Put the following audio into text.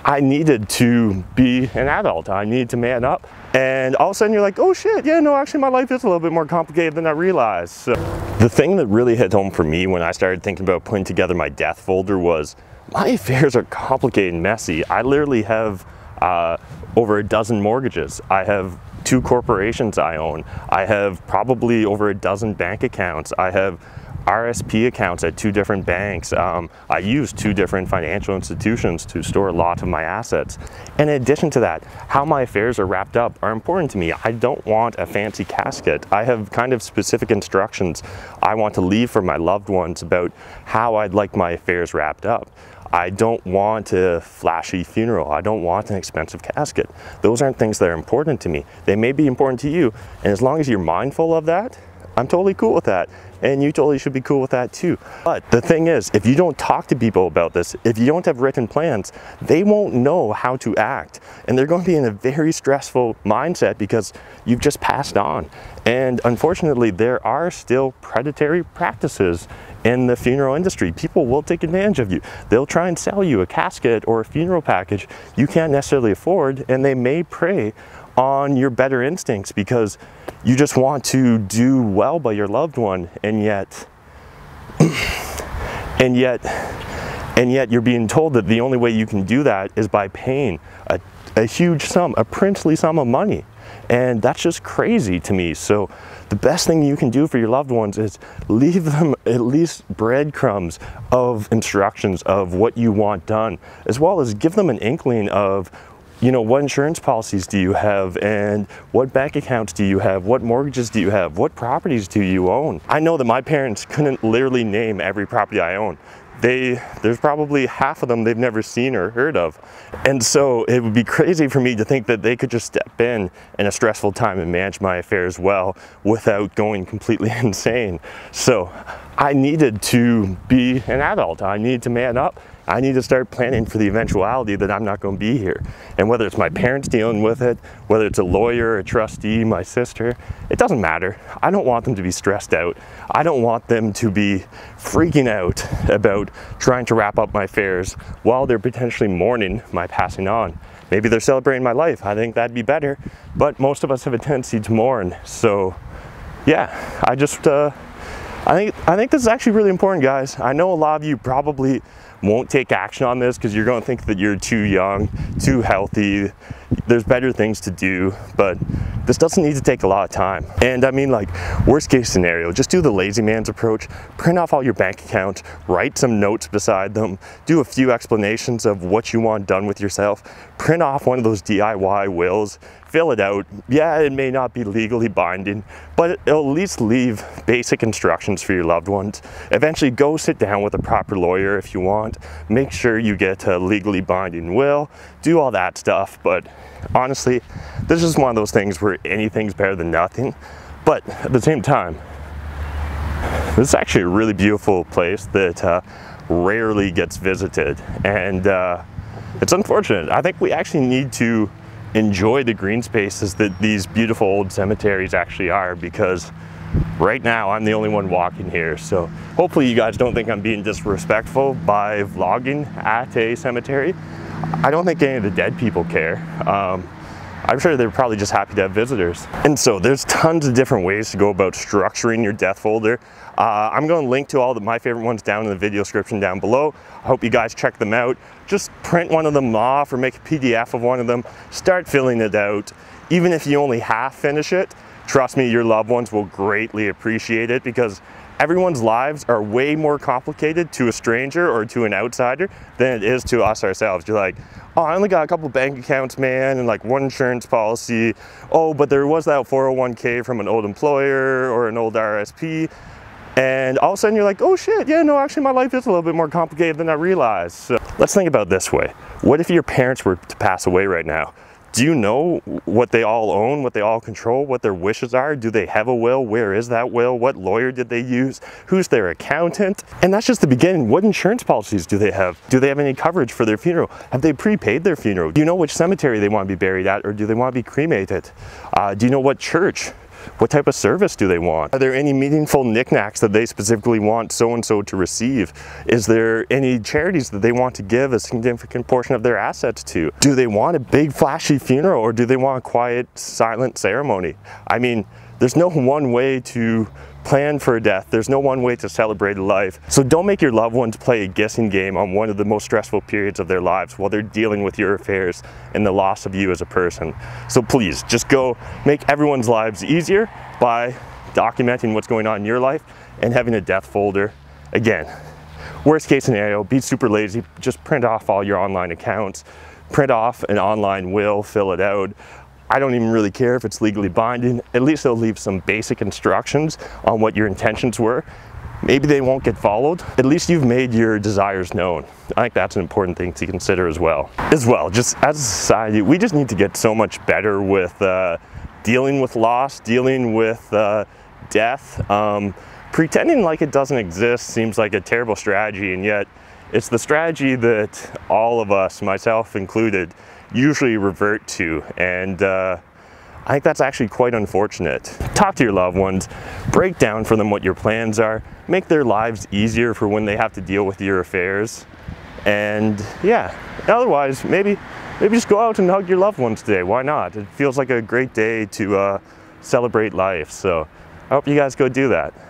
I needed to be an adult. I needed to man up. And all of a sudden you're like, oh shit, yeah, no, actually my life is a little bit more complicated than I realized. So the thing that really hit home for me when I started thinking about putting together my death folder was, my affairs are complicated and messy. I literally have over a dozen mortgages. I have 2 corporations I own. I have probably over a dozen bank accounts. I have RSP accounts at 2 different banks. I use 2 different financial institutions to store a lot of my assets. And in addition to that, how my affairs are wrapped up are important to me. I don't want a fancy casket. I have kind of specific instructions I want to leave for my loved ones about how I'd like my affairs wrapped up. I don't want a flashy funeral. I don't want an expensive casket. Those aren't things that are important to me. They may be important to you, and as long as you're mindful of that, I'm totally cool with that. And you totally should be cool with that too. But the thing is, if you don't talk to people about this, if you don't have written plans, they won't know how to act. And they're going to be in a very stressful mindset because you've just passed on. And unfortunately, there are still predatory practices in the funeral industry. People will take advantage of you. They'll try and sell you a casket or a funeral package you can't necessarily afford, and they may prey on your better instincts because you just want to do well by your loved one, and yet you're being told that the only way you can do that is by paying a huge sum, a princely sum of money. And that's just crazy to me. So the best thing you can do for your loved ones is leave them at least breadcrumbs of instructions of what you want done, as well as give them an inkling of, you know, what insurance policies do you have, and what bank accounts do you have, what mortgages do you have, what properties do you own. I know that my parents couldn't literally name every property I own. There's probably half of them they've never seen or heard of. And so it would be crazy for me to think that they could just step in a stressful time and manage my affairs well without going completely insane. So I needed to be an adult. I needed to man up. I need to start planning for the eventuality that I'm not going to be here. And whether it's my parents dealing with it, whether it's a lawyer, a trustee, my sister, it doesn't matter. I don't want them to be stressed out. I don't want them to be freaking out about trying to wrap up my affairs while they're potentially mourning my passing on. Maybe they're celebrating my life. I think that'd be better, but most of us have a tendency to mourn. So yeah, I think this is actually really important, guys. I know a lot of you probably won't take action on this because you're going to think that you're too young, too healthy, there's better things to do, but this doesn't need to take a lot of time. And I mean, like, worst case scenario, just do the lazy man's approach, print off all your bank accounts, write some notes beside them, do a few explanations of what you want done with yourself, print off one of those DIY wills, fill it out. Yeah, it may not be legally binding, but it'll at least leave basic instructions for your loved ones. Eventually go sit down with a proper lawyer if you want, make sure you get a legally binding will, do all that stuff. But honestly, this is one of those things where anything's better than nothing. But at the same time, this is actually a really beautiful place that rarely gets visited, and it's unfortunate. I think we actually need to enjoy the green spaces that these beautiful old cemeteries actually are, because right now I'm the only one walking here. So hopefully you guys don't think I'm being disrespectful by vlogging at a cemetery. I don't think any of the dead people care. I'm sure they're probably just happy to have visitors. And so there's tons of different ways to go about structuring your death folder. I'm going to link to all of my favorite ones down in the video description down below. I hope you guys check them out. Just print one of them off or make a PDF of one of them. Start filling it out. Even if you only half finish it, trust me, your loved ones will greatly appreciate it, because everyone's lives are way more complicated to a stranger or to an outsider than it is to us ourselves. You're like, oh, I only got a couple bank accounts, man, and like one insurance policy. Oh, but there was that 401k from an old employer or an old RSP. And all of a sudden you're like, oh shit, yeah, no, actually my life is a little bit more complicated than I realized. So let's think about it this way. What if your parents were to pass away right now? Do you know what they all own, what they all control, what their wishes are? Do they have a will? Where is that will? What lawyer did they use? Who's their accountant? And that's just the beginning. What insurance policies do they have? Do they have any coverage for their funeral? Have they prepaid their funeral? Do you know which cemetery they want to be buried at, or do they want to be cremated? Do you know what church What type of service do they want? Are there any meaningful knickknacks that they specifically want so-and-so to receive? Is there any charities that they want to give a significant portion of their assets to? Do they want a big flashy funeral, or do they want a quiet, silent ceremony? I mean, there's no one way to plan for a death. There's no one way to celebrate a life. So don't make your loved ones play a guessing game on one of the most stressful periods of their lives while they're dealing with your affairs and the loss of you as a person. So please, just go make everyone's lives easier by documenting what's going on in your life and having a death folder. Again, worst case scenario, be super lazy, just print off all your online accounts, print off an online will, fill it out. I don't even really care if it's legally binding. At least they'll leave some basic instructions on what your intentions were. Maybe they won't get followed. At least you've made your desires known. I think that's an important thing to consider as well. Just as a society, we just need to get so much better with dealing with loss, dealing with death. Pretending like it doesn't exist seems like a terrible strategy, and yet it's the strategy that all of us, myself included, usually revert to, and I think that's actually quite unfortunate. Talk to your loved ones, break down for them what your plans are, make their lives easier for when they have to deal with your affairs, and yeah, otherwise maybe just go out and hug your loved ones today. Why not? It feels like a great day to celebrate life, so I hope you guys go do that.